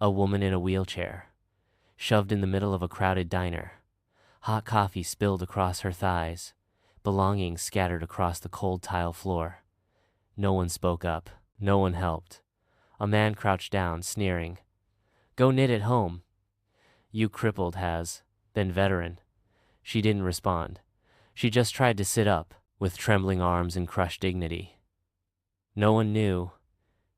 A woman in a wheelchair, shoved in the middle of a crowded diner. Hot coffee spilled across her thighs, belongings scattered across the cold tile floor. No one spoke up. No one helped. A man crouched down, sneering. "Go knit at home. You crippled has been veteran." She didn't respond. She just tried to sit up, with trembling arms and crushed dignity. No one knew.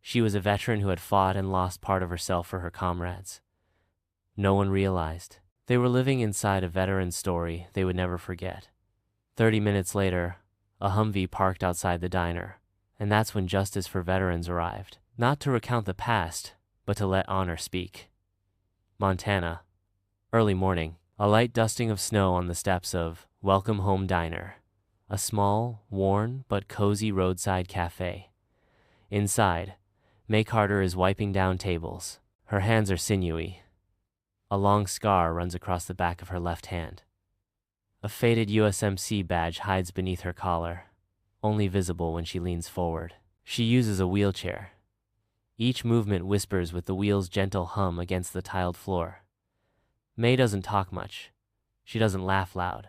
She was a veteran who had fought and lost part of herself for her comrades. No one realized. They were living inside a veteran's story they would never forget. 30 minutes later, a Humvee parked outside the diner, and that's when justice for veterans arrived. Not to recount the past, but to let honor speak. Montana. Early morning. A light dusting of snow on the steps of Welcome Home Diner, a small, worn, but cozy roadside cafe. Inside, May Carter is wiping down tables. Her hands are sinewy. A long scar runs across the back of her left hand. A faded USMC badge hides beneath her collar, only visible when she leans forward. She uses a wheelchair. Each movement whispers with the wheel's gentle hum against the tiled floor. May doesn't talk much. She doesn't laugh loud.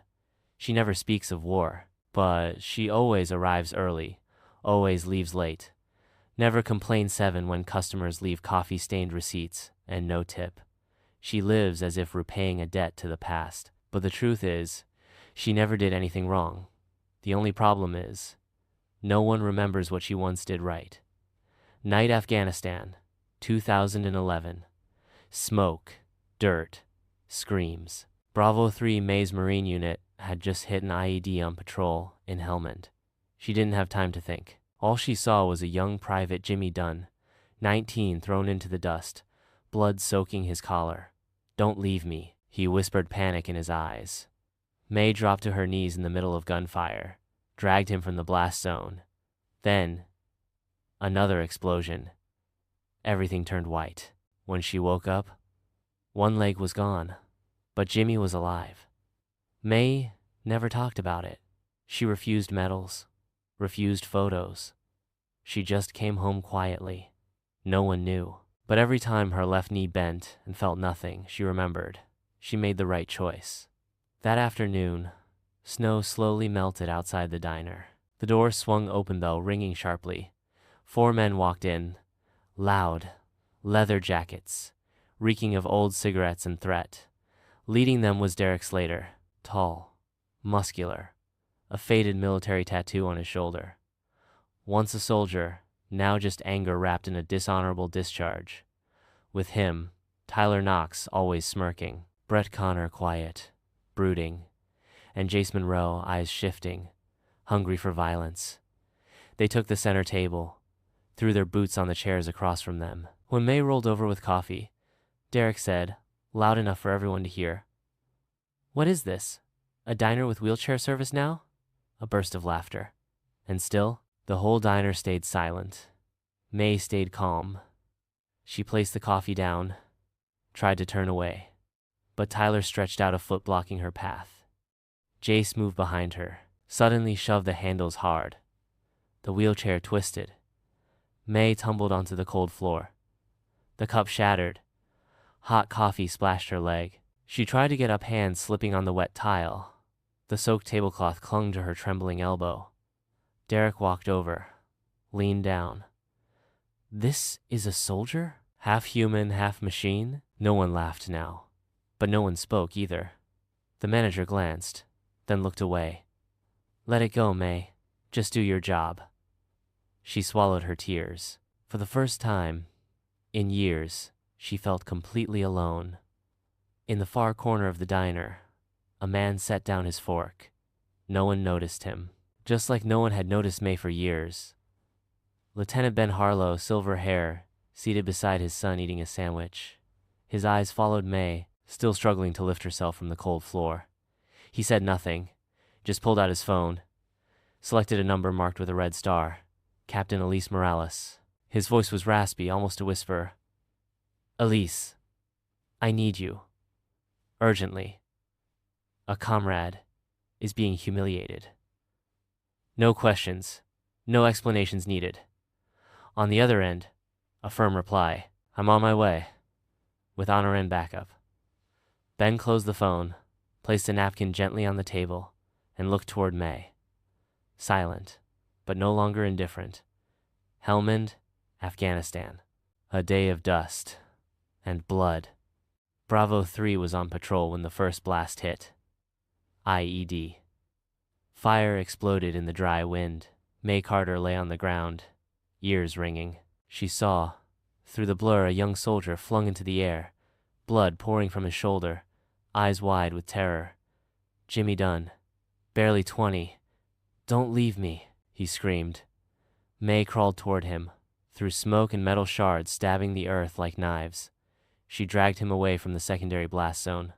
She never speaks of war, but she always arrives early, always leaves late. Never complains 7 when customers leave coffee-stained receipts and no tip. She lives as if repaying a debt to the past. But the truth is, she never did anything wrong. The only problem is, no one remembers what she once did right. Night, Afghanistan, 2011. Smoke, dirt, screams. Bravo 3 May's Marine unit had just hit an IED on patrol in Helmand. She didn't have time to think. All she saw was a young Private Jimmy Dunn, 19, thrown into the dust, blood soaking his collar. "Don't leave me," he whispered, panic in his eyes. May dropped to her knees in the middle of gunfire, dragged him from the blast zone. Then, another explosion. Everything turned white. When she woke up, one leg was gone, but Jimmy was alive. May never talked about it. She refused medals, refused photos. She just came home quietly. No one knew. But every time her left knee bent and felt nothing, she remembered. She made the right choice. That afternoon, snow slowly melted outside the diner. The door swung open though, ringing sharply. 4 men walked in, loud, leather jackets, reeking of old cigarettes and threat. Leading them was Derek Slater, tall, muscular, a faded military tattoo on his shoulder. Once a soldier, now just anger wrapped in a dishonorable discharge. With him, Tyler Knox always smirking, Brett Connor quiet, brooding, and Jace Monroe eyes shifting, hungry for violence. They took the center table, threw their boots on the chairs across from them. When May rolled over with coffee, Derek said, loud enough for everyone to hear, "What is this? A diner with wheelchair service now?" A burst of laughter. And still, the whole diner stayed silent. May stayed calm. She placed the coffee down, tried to turn away, but Tyler stretched out a foot blocking her path. Jace moved behind her, suddenly shoved the handles hard. The wheelchair twisted. May tumbled onto the cold floor. The cup shattered. Hot coffee splashed her leg. She tried to get up, hands slipping on the wet tile. The soaked tablecloth clung to her trembling elbow. Derek walked over, leaned down. "This is a soldier? Half human, half machine?" No one laughed now, but no one spoke either. The manager glanced, then looked away. "Let it go, May. Just do your job." She swallowed her tears. For the first time in years, she felt completely alone. In the far corner of the diner, a man set down his fork. No one noticed him, just like no one had noticed May for years. Lieutenant Ben Harlow, silver hair, seated beside his son eating a sandwich. His eyes followed May, still struggling to lift herself from the cold floor. He said nothing, just pulled out his phone, selected a number marked with a red star. Captain Elise Morales. His voice was raspy, almost a whisper. "Elise, I need you. Urgently. A comrade is being humiliated." No questions, no explanations needed. On the other end, a firm reply. "I'm on my way." with honor and backup. Ben closed the phone, placed a napkin gently on the table, and looked toward May. Silent, but no longer indifferent. Helmand, Afghanistan. A day of dust and blood. Bravo 3 was on patrol when the first blast hit. IED. Fire exploded in the dry wind. May Carter lay on the ground, ears ringing. She saw, through the blur, a young soldier flung into the air, blood pouring from his shoulder, eyes wide with terror. Jimmy Dunn, barely 20. "Don't leave me," he screamed. May crawled toward him, through smoke and metal shards stabbing the earth like knives. She dragged him away from the secondary blast zone.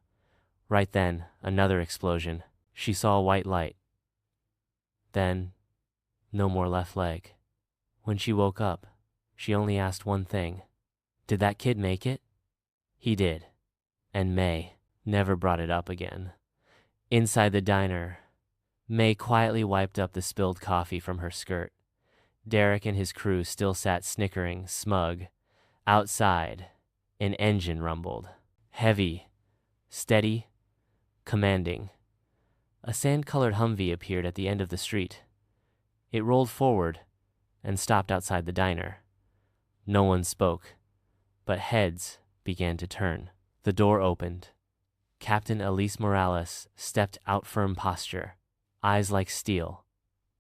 Right then, another explosion. She saw a white light. Then, no more left leg. When she woke up, she only asked one thing. Did that kid make it? He did. And May never brought it up again. Inside the diner, May quietly wiped up the spilled coffee from her skirt. Derek and his crew still sat snickering, smug. Outside, an engine rumbled. Heavy, steady, commanding. A sand-colored Humvee appeared at the end of the street. It rolled forward and stopped outside the diner. No one spoke, but heads began to turn. The door opened. Captain Elise Morales stepped out, firm posture, eyes like steel.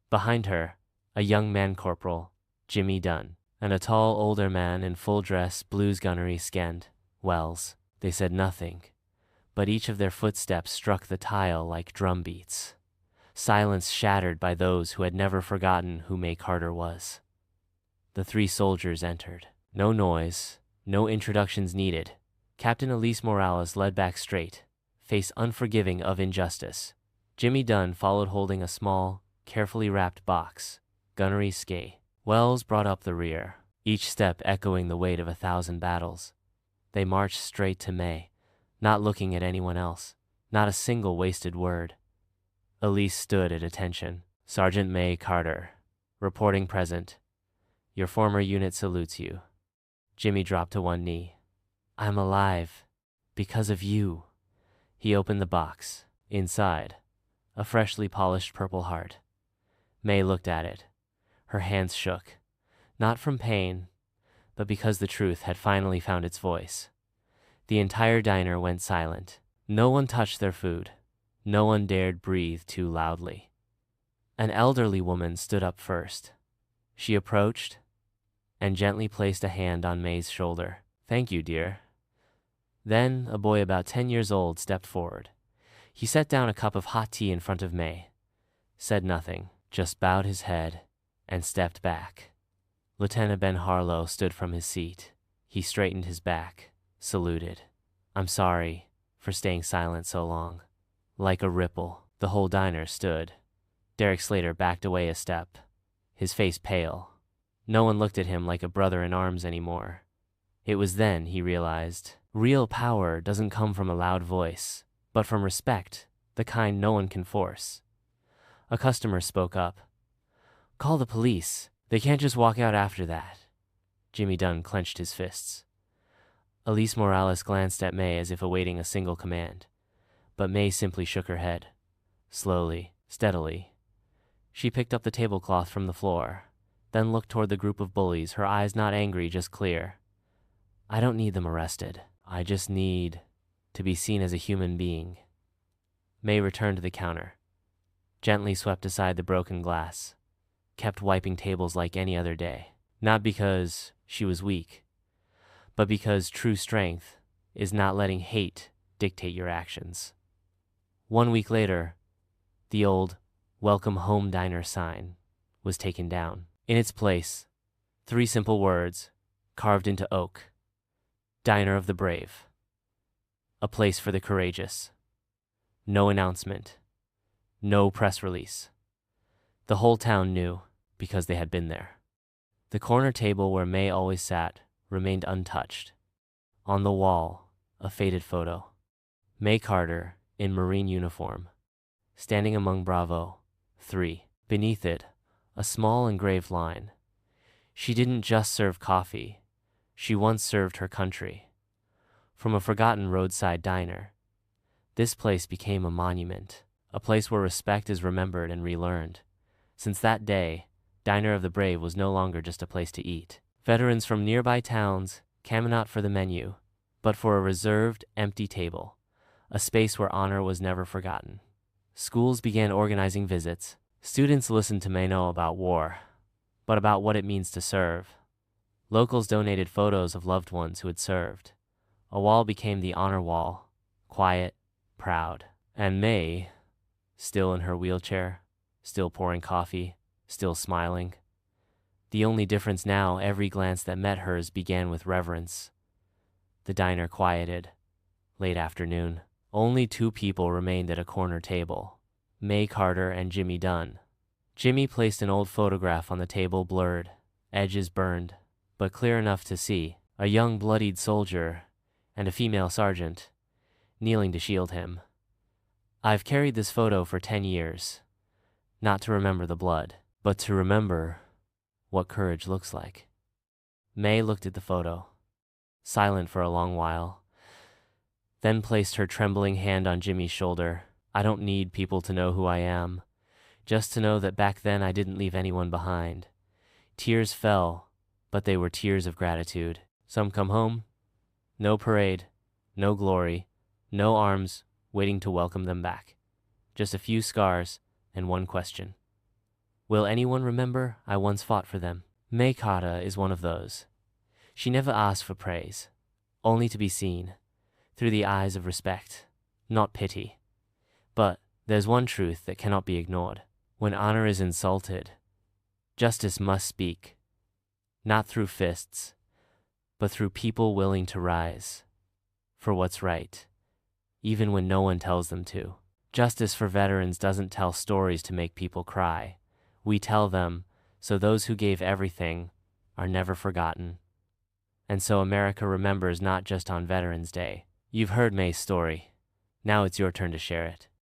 Behind her, a young man corporal, Jimmy Dunn, and a tall older man in full dress, blues gunnery scanned. Wells. They said nothing, but each of their footsteps struck the tile like drum beats. Silence shattered by those who had never forgotten who May Carter was. The three soldiers entered. No noise, no introductions needed. Captain Elise Morales led back straight, face unforgiving of injustice. Jimmy Dunn followed holding a small, carefully wrapped box, gunnery ski. Wells brought up the rear, each step echoing the weight of 1,000 battles. They marched straight to May, not looking at anyone else, not a single wasted word. Elise stood at attention. Sergeant May Carter, reporting present. Your former unit salutes you. Jimmy dropped to one knee. I'm alive. Because of you. He opened the box. Inside, a freshly polished purple heart. May looked at it. Her hands shook. Not from pain, but because the truth had finally found its voice. The entire diner went silent. No one touched their food. No one dared breathe too loudly. An elderly woman stood up first. She approached and gently placed a hand on May's shoulder. Thank you, dear. Then a boy about 10 years old stepped forward. He set down a cup of hot tea in front of May, said nothing, just bowed his head and stepped back. Lieutenant Ben Harlow stood from his seat. He straightened his back, saluted. I'm sorry for staying silent so long. Like a ripple, the whole diner stood. Derek Slater backed away a step, his face pale. No one looked at him like a brother in arms anymore. It was then he realized, real power doesn't come from a loud voice, but from respect, the kind no one can force. A customer spoke up. Call the police. They can't just walk out after that. Jimmy Dunn clenched his fists. Elise Morales glanced at May as if awaiting a single command, but May simply shook her head. Slowly, steadily. She picked up the tablecloth from the floor, then looked toward the group of bullies, her eyes not angry, just clear. I don't need them arrested. I just need to be seen as a human being. May returned to the counter, gently swept aside the broken glass, kept wiping tables like any other day. Not because she was weak, but because true strength is not letting hate dictate your actions. 1 week later, the old Welcome Home Diner sign was taken down. In its place, 3 simple words carved into oak. Diner of the Brave. A place for the courageous. No announcement. No press release. The whole town knew because they had been there. The corner table where May always sat remained untouched. On the wall, a faded photo. May Carter in Marine uniform, standing among Bravo 3. Beneath it, a small engraved line. She didn't just serve coffee. She once served her country. from a forgotten roadside diner. This place became a monument, a place where respect is remembered and relearned. Since that day, Diner of the Brave was no longer just a place to eat. Veterans from nearby towns came not for the menu, but for a reserved, empty table, a space where honor was never forgotten. Schools began organizing visits. Students listened to May know about war, but about what it means to serve. Locals donated photos of loved ones who had served. A wall became the honor wall, quiet, proud. And May, still in her wheelchair, still pouring coffee, still smiling. The only difference now, every glance that met hers began with reverence. The diner quieted. Late afternoon. Only 2 people remained at a corner table, May Carter and Jimmy Dunn. Jimmy placed an old photograph on the table, blurred, edges burned, but clear enough to see, a young bloodied soldier and a female sergeant, kneeling to shield him. I've carried this photo for 10 years, not to remember the blood, but to remember what courage looks like. May looked at the photo, silent for a long while, then placed her trembling hand on Jimmy's shoulder. I don't need people to know who I am, just to know that back then I didn't leave anyone behind. Tears fell, but they were tears of gratitude. Some come home, no parade, no glory, no arms waiting to welcome them back. Just a few scars and one question. Will anyone remember I once fought for them? May Carter is one of those. She never asked for praise, only to be seen, through the eyes of respect, not pity. But there's one truth that cannot be ignored. When honor is insulted, justice must speak, not through fists, but through people willing to rise for what's right, even when no one tells them to. Justice for veterans doesn't tell stories to make people cry. We tell them so those who gave everything are never forgotten. And so America remembers not just on Veterans Day. You've heard May's story. Now it's your turn to share it.